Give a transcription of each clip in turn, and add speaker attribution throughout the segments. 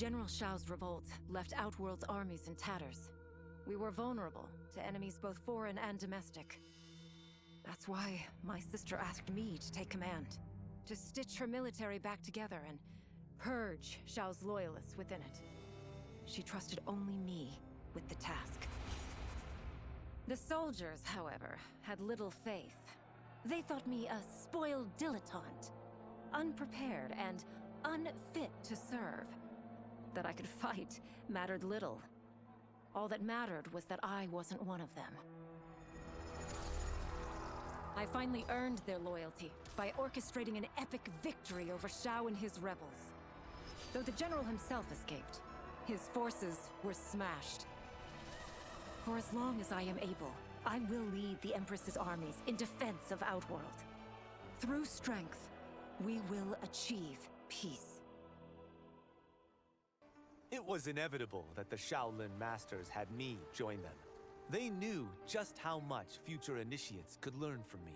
Speaker 1: General Shao's revolt left Outworld's armies in tatters. We were vulnerable to enemies both foreign and domestic. That's why my sister asked me to take command, to stitch her military back together and purge Shao's loyalists within it. She trusted only me with the task. The soldiers, however, had little faith. They thought me a spoiled dilettante, unprepared and unfit to serve. That I could fight mattered little. All that mattered was that I wasn't one of them. I finally earned their loyalty by orchestrating an epic victory over Shao and his rebels. Though the general himself escaped, his forces were smashed. For as long as I am able, I will lead the Empress's armies in defense of Outworld. Through strength, we will achieve peace.
Speaker 2: It was inevitable that the Shaolin Masters had me join them. They knew just how much future initiates could learn from me.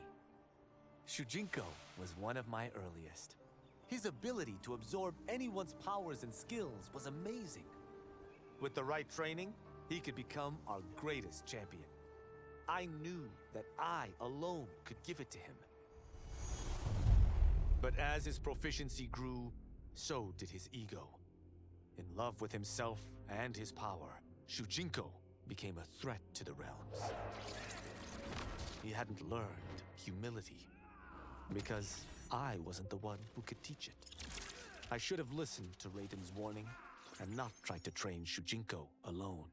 Speaker 2: Shujinko was one of my earliest. His ability to absorb anyone's powers and skills was amazing. With the right training, he could become our greatest champion. I knew that I alone could give it to him. But as his proficiency grew, so did his ego. In love with himself and his power, Shujinko became a threat to the realms. He hadn't learned humility, because I wasn't the one who could teach it. I should have listened to Raiden's warning and not tried to train Shujinko alone.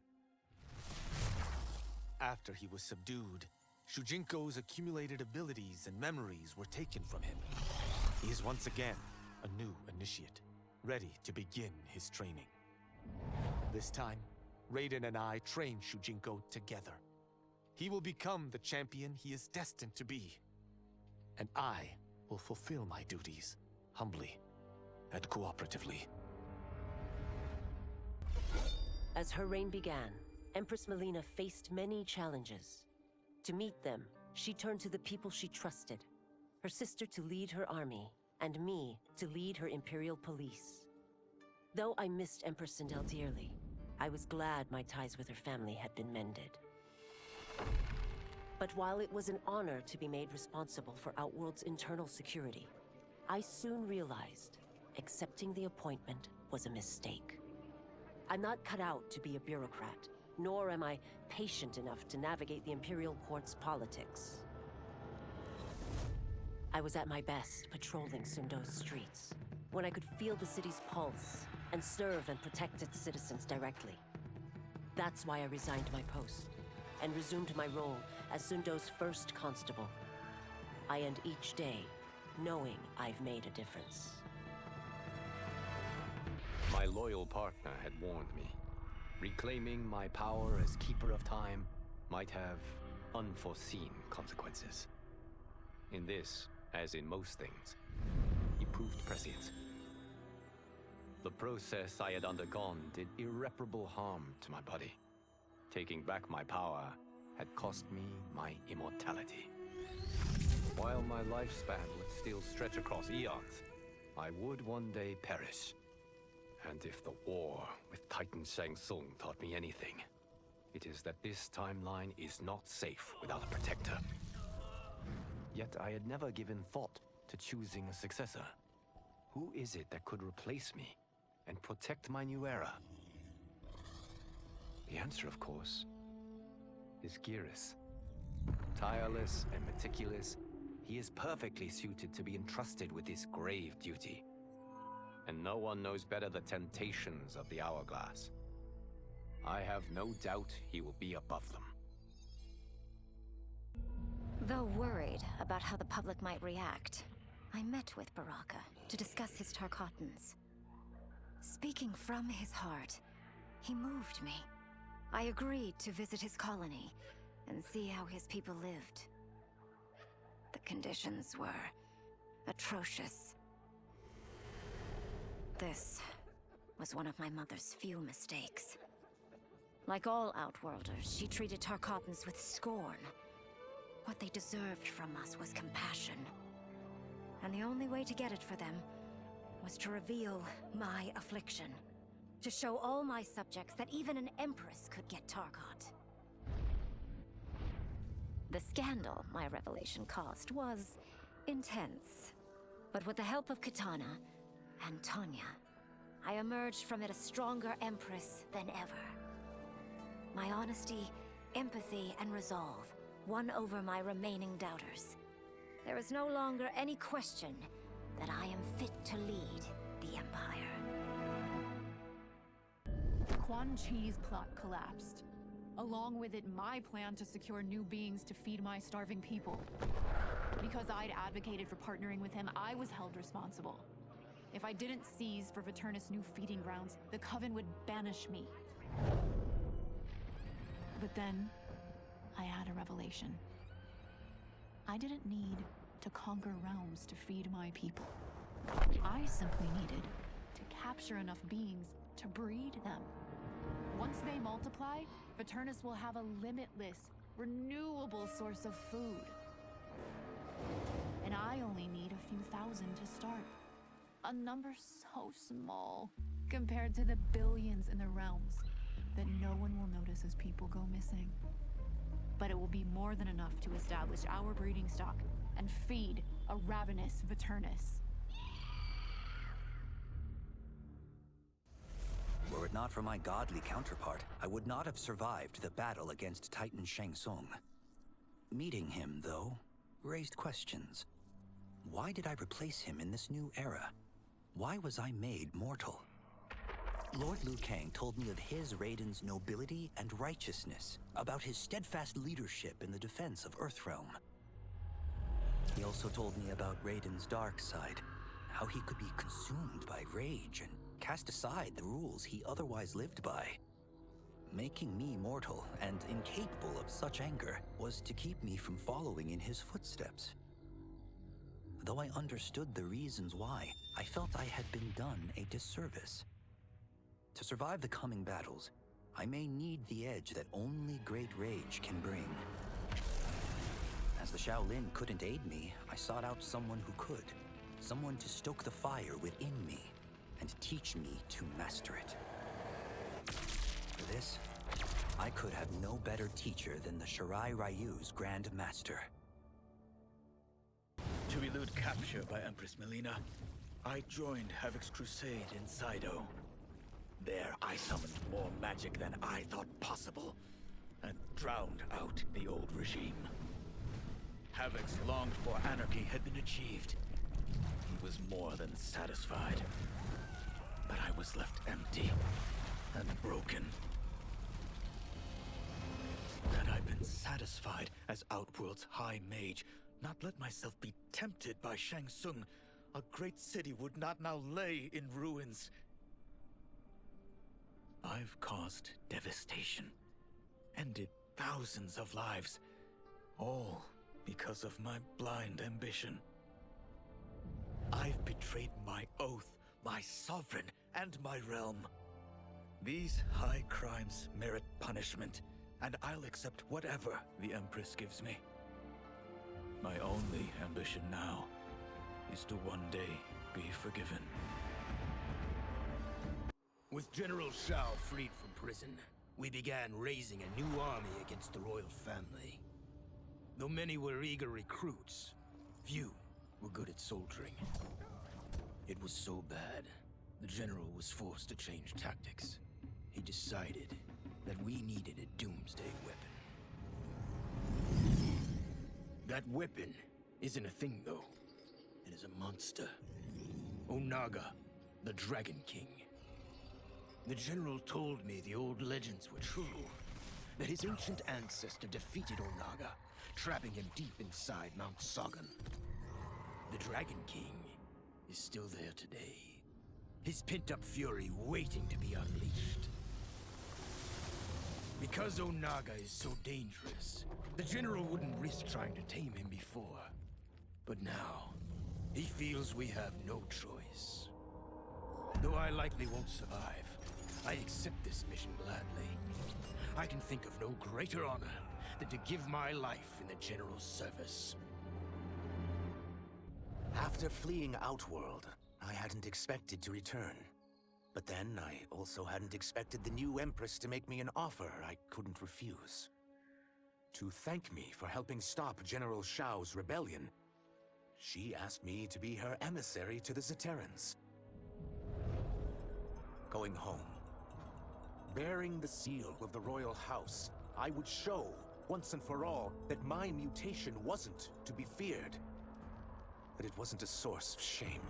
Speaker 2: After he was subdued, Shujinko's accumulated abilities and memories were taken from him. He is once again a new initiate, ready to begin his training. This time, Raiden and I train Shujinko together. He will become the champion he is destined to be. And I will fulfill my duties, humbly and cooperatively.
Speaker 3: As her reign began, Empress Mileena faced many challenges. To meet them, she turned to the people she trusted, her sister to lead her army, and me to lead her Imperial police. Though I missed Empress Sindel dearly, I was glad my ties with her family had been mended. But while it was an honor to be made responsible for Outworld's internal security, I soon realized accepting the appointment was a mistake. I'm not cut out to be a bureaucrat, nor am I patient enough to navigate the Imperial Court's politics. I was at my best patrolling Sundo's streets, when I could feel the city's pulse and serve and protect its citizens directly. That's why I resigned my post and resumed my role as Sundo's first constable. I end each day knowing I've made a difference.
Speaker 4: My loyal partner had warned me. Reclaiming my power as Keeper of Time might have unforeseen consequences. In this, as in most things, he proved prescient. The process I had undergone did irreparable harm to my body. Taking back my power had cost me my immortality. While my lifespan would still stretch across eons, I would one day perish. And if the war with Titan Shang Tsung taught me anything, it is that this timeline is not safe without a protector. Yet I had never given thought to choosing a successor. Who is it that could replace me and protect my new era? The answer, of course, is Geras. Tireless and meticulous, he is perfectly suited to be entrusted with this grave duty. And no one knows better the temptations of the hourglass. I have no doubt he will be above them.
Speaker 5: Though worried about how the public might react, I met with Baraka to discuss his Tarkatans. Speaking from his heart, he moved me. I agreed to visit his colony and see how his people lived. The conditions were atrocious. This was one of my mother's few mistakes. Like all Outworlders, she treated Tarkatans with scorn. What they deserved from us was compassion. And the only way to get it for them was to reveal my affliction. To show all my subjects that even an empress could get Tarkot. The scandal my revelation caused was intense. But with the help of Kitana and Tanya, I emerged from it a stronger empress than ever. My honesty, empathy, and resolve won over my remaining doubters. There is no longer any question that I am fit to lead the Empire.
Speaker 6: Quan Chi's plot collapsed. Along with it, my plan to secure new beings to feed my starving people. Because I'd advocated for partnering with him, I was held responsible. If I didn't seize for Viternus' new feeding grounds, the Coven would banish me. But then, I had a revelation. I didn't need to conquer realms to feed my people. I simply needed to capture enough beings to breed them. Once they multiply, Viternus will have a limitless, renewable source of food. And I only need a few thousand to start. A number so small compared to the billions in the realms that no one will notice as people go missing. But it will be more than enough to establish our breeding stock and feed a ravenous Viternus.
Speaker 7: Were it not for my godly counterpart, I would not have survived the battle against Titan Shang Tsung. Meeting him, though, raised questions. Why did I replace him in this new era? Why was I made mortal? Lord Liu Kang told me of his Raiden's nobility and righteousness, about his steadfast leadership in the defense of Earthrealm. He also told me about Raiden's dark side, how he could be consumed by rage and cast aside the rules he otherwise lived by. Making me mortal and incapable of such anger was to keep me from following in his footsteps. Though I understood the reasons why, I felt I had been done a disservice. To survive the coming battles, I may need the edge that only great rage can bring. As the Shaolin couldn't aid me, I sought out someone who could. Someone to stoke the fire within me and teach me to master it. For this, I could have no better teacher than the Shirai Ryu's Grand Master.
Speaker 8: To elude capture by Empress Mileena, I joined Havik's crusade in Saido. There, I summoned more magic than I thought possible, and drowned out the old regime. Havik's longed-for anarchy had been achieved. He was more than satisfied. But I was left empty and broken. Had I been satisfied as Outworld's High Mage, not let myself be tempted by Shang Tsung, a great city would not now lay in ruins. I've caused devastation, ended thousands of lives, all because of my blind ambition. I've betrayed my oath, my sovereign, and my realm. These high crimes merit punishment, and I'll accept whatever the Empress gives me. My only ambition now is to one day be forgiven.
Speaker 9: With General Shao freed from prison, we began raising a new army against the royal family. Though many were eager recruits, few were good at soldiering. It was so bad, the general was forced to change tactics. He decided that we needed a doomsday weapon. That weapon isn't a thing, though. It is a monster. Onaga, the Dragon King. The general told me the old legends were true, that his ancient ancestor defeated Onaga, trapping him deep inside Mount Sagan. The Dragon King is still there today, his pent-up fury waiting to be unleashed. Because Onaga is so dangerous, the general wouldn't risk trying to tame him before. But now, he feels we have no choice. Though I likely won't survive, I accept this mission gladly. I can think of no greater honor than to give my life in the general's service. After fleeing Outworld, I hadn't expected to return.
Speaker 7: But then, I also hadn't expected the new Empress to make me an offer I couldn't refuse. To thank me for helping stop General Shao's rebellion, she asked me to be her emissary to the Zaterrans. Going home, bearing the seal of the royal house, I would show, once and for all, that my mutation wasn't to be feared. That it wasn't a source of shame.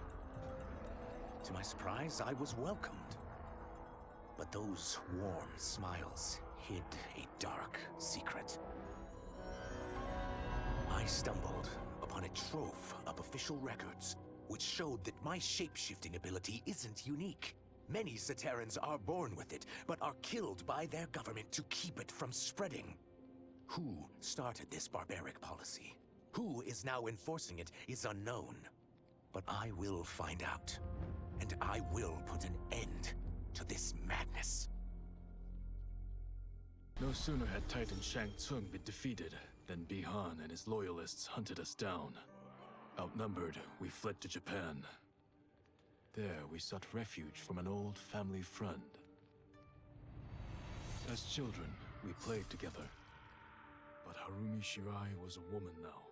Speaker 7: To my surprise, I was welcomed. But those warm smiles hid a dark secret. I stumbled upon a trove of official records, which showed that my shape-shifting ability isn't unique. Many Zaterrans are born with it, but are killed by their government to keep it from spreading. Who started this barbaric policy? Who is now enforcing it is unknown. But I will find out, and I will put an end to this madness.
Speaker 10: No sooner had Titan Shang Tsung been defeated than Bi-Han and his loyalists hunted us down. Outnumbered, we fled to Japan. There, we sought refuge from an old family friend. As children, we played together. But Harumi Shirai was a woman now,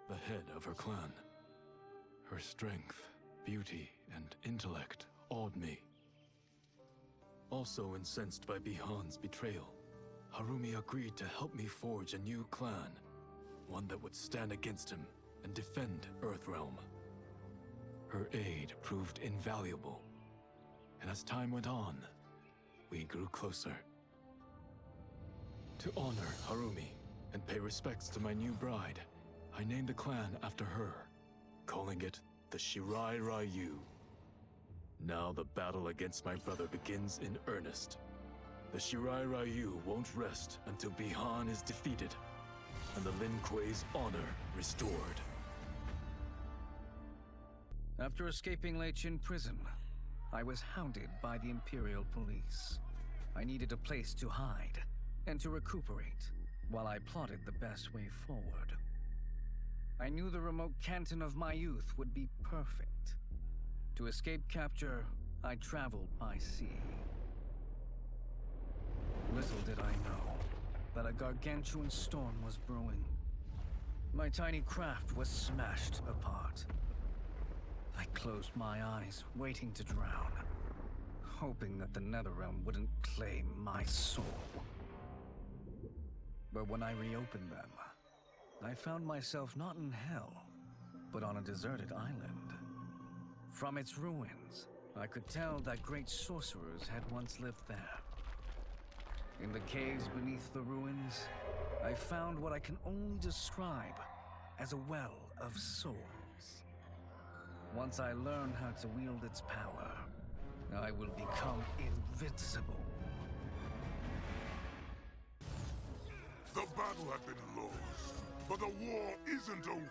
Speaker 10: the head of her clan. Her strength, beauty, and intellect awed me. Also incensed by Bi-Han's betrayal, Harumi agreed to help me forge a new clan, one that would stand against him and defend Earthrealm. Her aid proved invaluable, and as time went on, we grew closer. To honor Harumi and pay respects to my new bride, I named the clan after her, calling it the Shirai Ryu. Now the battle against my brother begins in earnest. The Shirai Ryu won't rest until Bi-Han is defeated, and the Lin Kuei's honor restored.
Speaker 11: After escaping Lei Chin prison, I was hounded by the Imperial Police. I needed a place to hide and to recuperate while I plotted the best way forward. I knew the remote canton of my youth would be perfect. To escape capture, I traveled by sea. Little did I know that a gargantuan storm was brewing. My tiny craft was smashed apart. I closed my eyes, waiting to drown, hoping that the Netherrealm wouldn't claim my soul. But when I reopened them, I found myself not in hell, but on a deserted island. From its ruins, I could tell that great sorcerers had once lived there. In the caves beneath the ruins, I found what I can only describe as a well of souls. Once I learn how to wield its power, I will become invincible.
Speaker 12: The battle had been lost, but the war isn't over.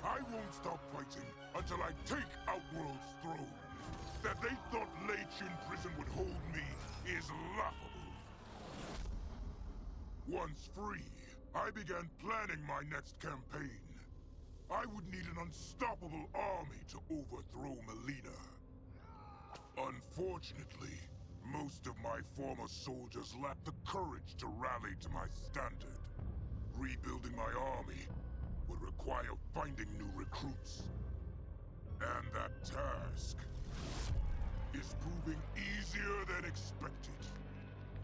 Speaker 12: I won't stop fighting until I take Outworld's throne. That they thought Lei Chin prison would hold me is laughable. Once free, I began planning my next campaign. I would need an unstoppable army to overthrow Mileena. Unfortunately, most of my former soldiers lacked the courage to rally to my standard. Rebuilding my army would require finding new recruits. And that task is proving easier than expected.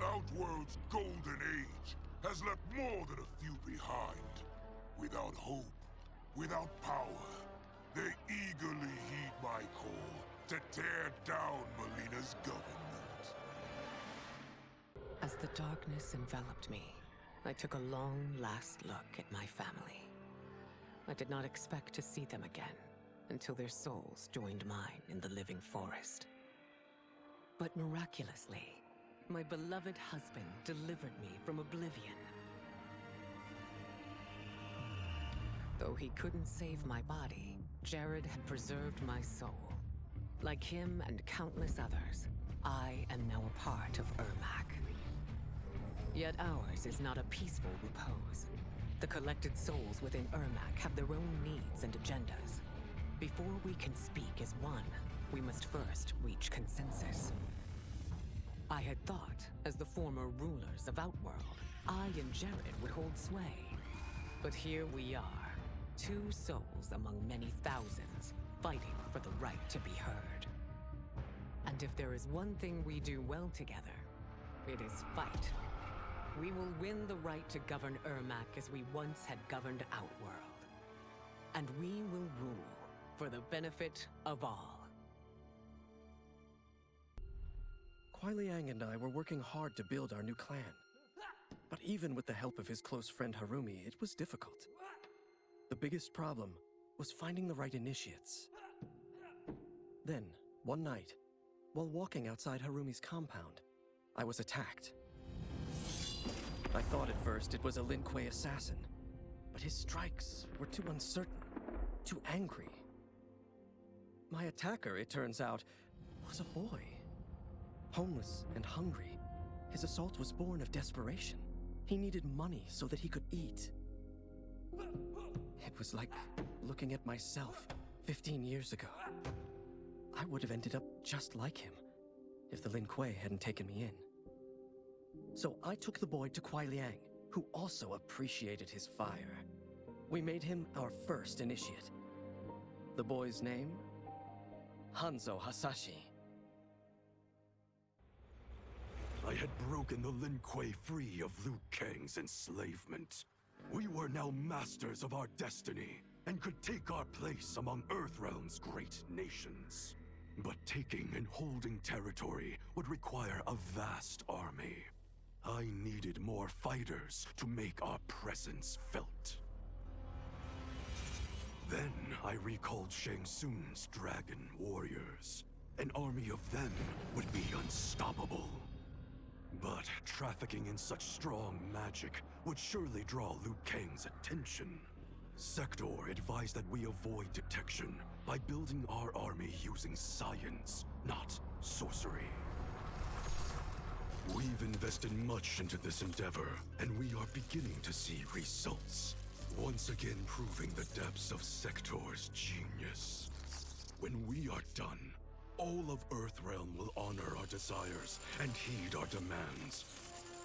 Speaker 12: Outworld's golden age has left more than a few behind. Without hope, without power, they eagerly heed my call to tear down Mileena's government.
Speaker 13: As the darkness enveloped me, I took a long last look at my family. I did not expect to see them again until their souls joined mine in the living forest. But miraculously, my beloved husband delivered me from oblivion. Though he couldn't save my body, Jared had preserved my soul. Like him and countless others, I am now a part of Ermac. Yet ours is not a peaceful repose. The collected souls within Ermac have their own needs and agendas. Before we can speak as one, we must first reach consensus. I had thought, as the former rulers of Outworld, I and Jared would hold sway. But here we are, two souls among many thousands, fighting for the right to be heard. And if there is one thing we do well together, it is fight. We will win the right to govern Ermac as we once had governed Outworld. And we will rule for the benefit of all.
Speaker 14: Kuai Liang and I were working hard to build our new clan. But even with the help of his close friend Harumi, it was difficult. The biggest problem was finding the right initiates. Then, one night, while walking outside Harumi's compound, I was attacked. I thought at first it was a Lin Kuei assassin, but his strikes were too uncertain, too angry. My attacker, it turns out, was a boy. Homeless and hungry, his assault was born of desperation. He needed money so that he could eat. It was like looking at myself 15 years ago. I would have ended up just like him if the Lin Kuei hadn't taken me in. So I took the boy to Kuai Liang, who also appreciated his fire. We made him our first initiate. The boy's name? Hanzo Hasashi.
Speaker 15: I had broken the Lin Kuei free of Liu Kang's enslavement. We were now masters of our destiny, and could take our place among Earthrealm's great nations. But taking and holding territory would require a vast army. I needed more fighters to make our presence felt. Then I recalled Shang Tsung's dragon warriors. An army of them would be unstoppable. But trafficking in such strong magic would surely draw Liu Kang's attention. Sector advised that we avoid detection by building our army using science, not sorcery. We've invested much into this endeavor, and we are beginning to see results. Once again proving the depths of Sector's genius. When we are done, all of Earthrealm will honor our desires and heed our demands.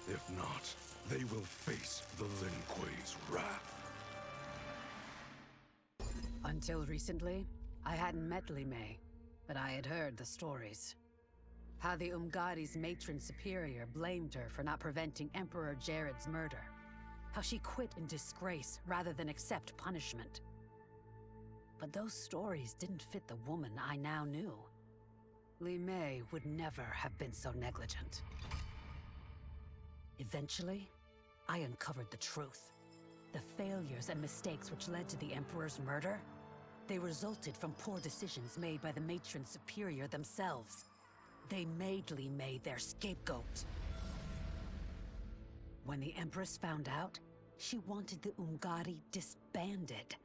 Speaker 15: If not, they will face the Lin Kuei's wrath.
Speaker 16: Until recently, I hadn't met Li Mei, but I had heard the stories. How the Umgadi's matron superior blamed her for not preventing Emperor Jared's murder. How she quit in disgrace rather than accept punishment. But those stories didn't fit the woman I now knew. Li Mei would never have been so negligent. Eventually, I uncovered the truth. The failures and mistakes which led to the Emperor's murder, they resulted from poor decisions made by the Matron Superior themselves. They made Li Mei their scapegoat. When the Empress found out, she wanted the Umgadi disbanded.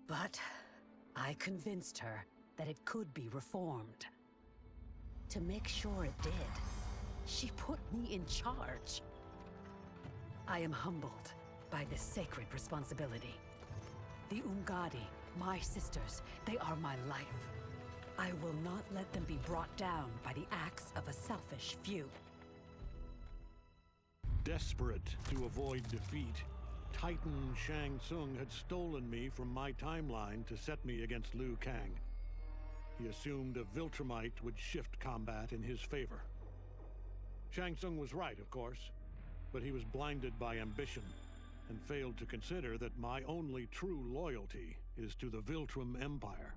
Speaker 16: But I convinced her that it could be reformed. To make sure it did, she put me in charge. I am humbled by this sacred responsibility. The Umgadi, my sisters, they are my life. I will not let them be brought down by the acts of a selfish few.
Speaker 17: Desperate to avoid defeat, Titan Shang Tsung had stolen me from my timeline to set me against Liu Kang. He assumed a Viltrumite would shift combat in his favor. Shang Tsung was right, of course, but he was blinded by ambition and failed to consider that my only true loyalty is to the Viltrum Empire.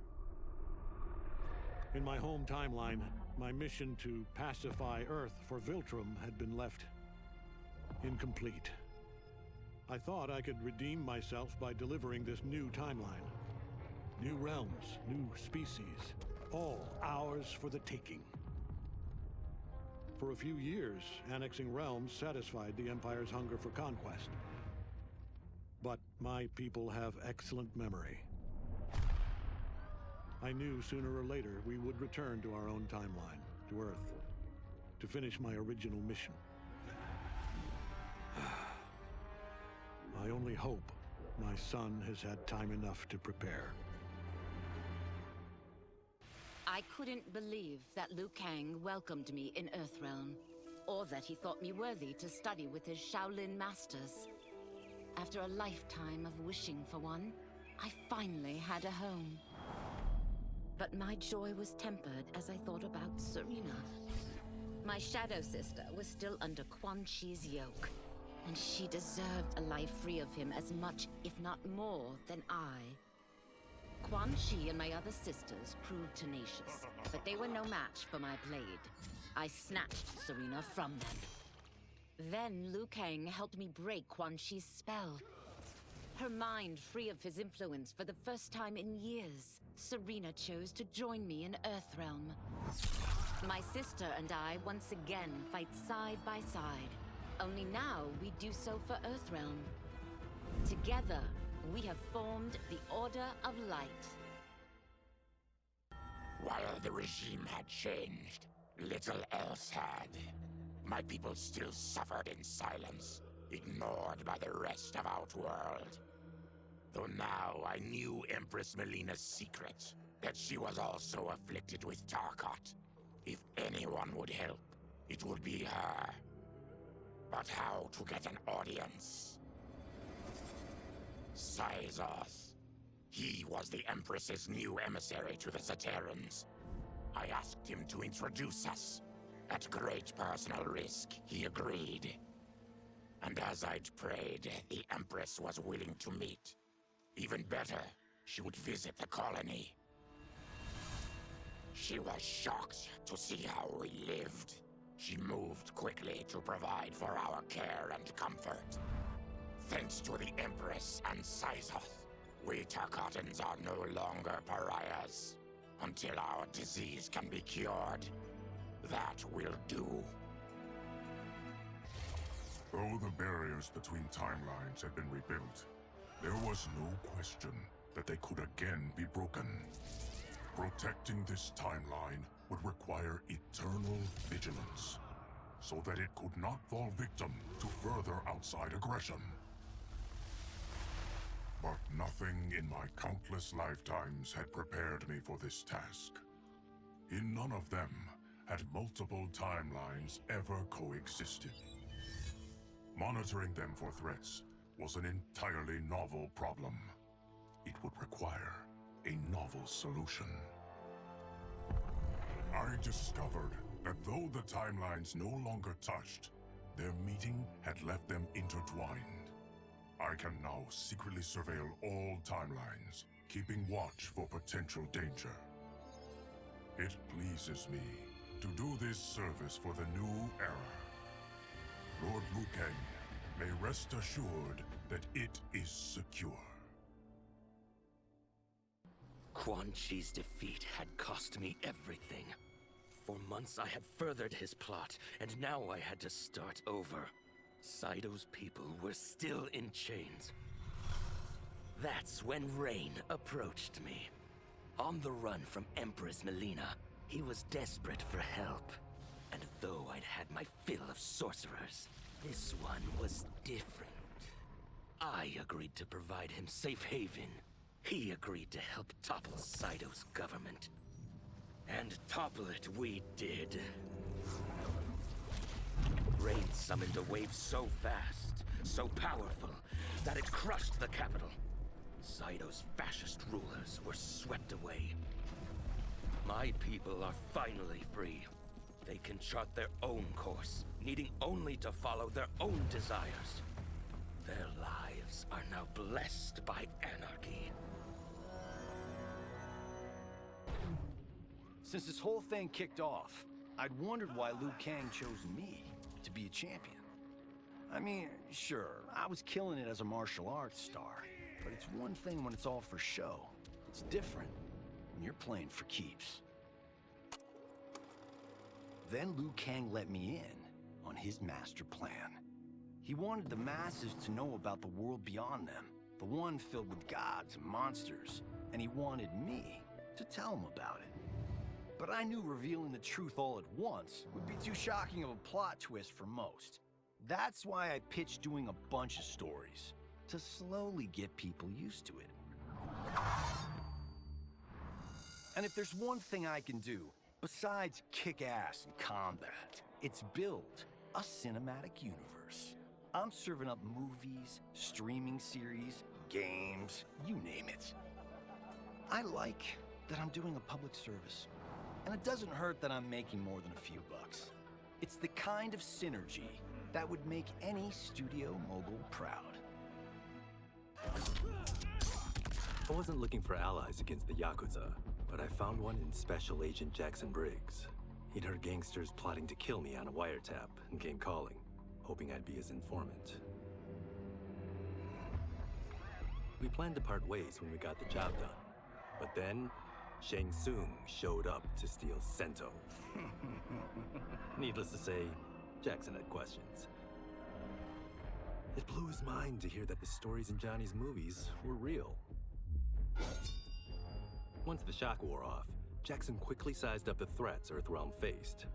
Speaker 17: In my home timeline, my mission to pacify Earth for Viltrum had been left incomplete. I thought I could redeem myself by delivering this new timeline. New realms, new species, all ours for the taking. For a few years, annexing realms satisfied the Empire's hunger for conquest. But my people have excellent memory. I knew sooner or later we would return to our own timeline, to Earth, to finish my original mission. I only hope my son has had time enough to prepare.
Speaker 18: I couldn't believe that Liu Kang welcomed me in Earthrealm. or that he thought me worthy to study with his Shaolin masters. After a lifetime of wishing for one, I finally had a home. But my joy was tempered as I thought about Serena. My shadow sister was still under Quan Chi's yoke, and she deserved a life free of him as much, if not more, than I. Quan Chi and my other sisters proved tenacious, but they were no match for my blade. I snatched Serena from them. Then Liu Kang helped me break Quan Chi's spell. Her mind free of his influence for the first time in years, Serena chose to join me in Earthrealm. My sister and I once again fight side by side. Only now we do so for Earthrealm. Together, we have formed the Order of Light.
Speaker 19: While the regime had changed, little else had. My people still suffered in silence, ignored by the rest of Outworld. Though now I knew Empress Mileena's secret, that she was also afflicted with Tarkat. If anyone would help, it would be her. But how to get an audience? Syzoth. He was the Empress's new emissary to the Zaterrans. I asked him to introduce us. At great personal risk, he agreed. And as I'd prayed, the Empress was willing to meet. Even better, she would visit the colony. She was shocked to see how we lived. She moved quickly to provide for our care and comfort. Thanks to the Empress and Syzoth, we Tarkatans are no longer pariahs. Until our disease can be cured, that will do.
Speaker 12: Though the barriers between timelines had been rebuilt, there was no question that they could again be broken. Protecting this timeline would require eternal vigilance, so that it could not fall victim to further outside aggression. But nothing in my countless lifetimes had prepared me for this task. In none of them had multiple timelines ever coexisted. Monitoring them for threats was an entirely novel problem. It would require a novel solution. I discovered that though the timelines no longer touched, their meeting had left them intertwined. I can now secretly surveil all timelines, keeping watch for potential danger. It pleases me to do this service for the new era. Lord Liu Kang may rest assured that it is secure.
Speaker 9: Quan Chi's defeat had cost me everything. For months I had furthered his plot, and now I had to start over. Saido's people were still in chains. That's when Rain approached me. On the run from Empress Mileena, he was desperate for help. And though I'd had my fill of sorcerers, this one was different. I agreed to provide him safe haven. He agreed to help topple Saido's government. And topple it we did. Rain summoned a wave so fast, so powerful, that it crushed the capital. Saido's fascist rulers were swept away. My people are finally free. They can chart their own course, needing only to follow their own desires. Their lives are now blessed by anarchy.
Speaker 11: Since this whole thing kicked off, I'd wondered why Liu Kang chose me to be a champion. I mean, sure, I was killing it as a martial arts star, but it's one thing when it's all for show. It's different when you're playing for keeps. Then Liu Kang let me in on his master plan. He wanted the masses to know about the world beyond them, the one filled with gods and monsters, and he wanted me to tell him about it. But I knew revealing the truth all at once would be too shocking of a plot twist for most. That's why I pitched doing a bunch of stories, to slowly get people used to it. And if there's one thing I can do, besides kick ass in combat, it's build.
Speaker 20: a cinematic universe. I'm serving up movies, streaming series, games, you name it. I like that I'm doing a public service. And it doesn't hurt that I'm making more than a few bucks. It's the kind of synergy that would make any studio mogul proud.
Speaker 21: I wasn't looking for allies against the Yakuza, but I found one in Special Agent Jackson Briggs. He'd heard gangsters plotting to kill me on a wiretap and came calling, hoping I'd be his informant. We planned to part ways when we got the job done. But then, Shang Tsung showed up to steal Sento. Needless to say, Jackson had questions. It blew his mind to hear that the stories in Johnny's movies were real. Once the shock wore off, Jackson quickly sized up the threats Earthrealm faced.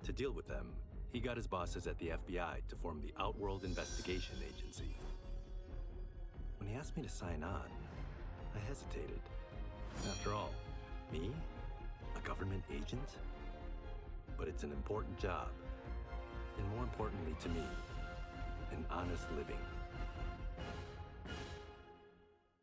Speaker 21: To deal with them, he got his bosses at the FBI to form the Outworld Investigation Agency. When he asked me to sign on, I hesitated. After all, me? A government agent? But it's an important job. And more importantly to me, an honest living.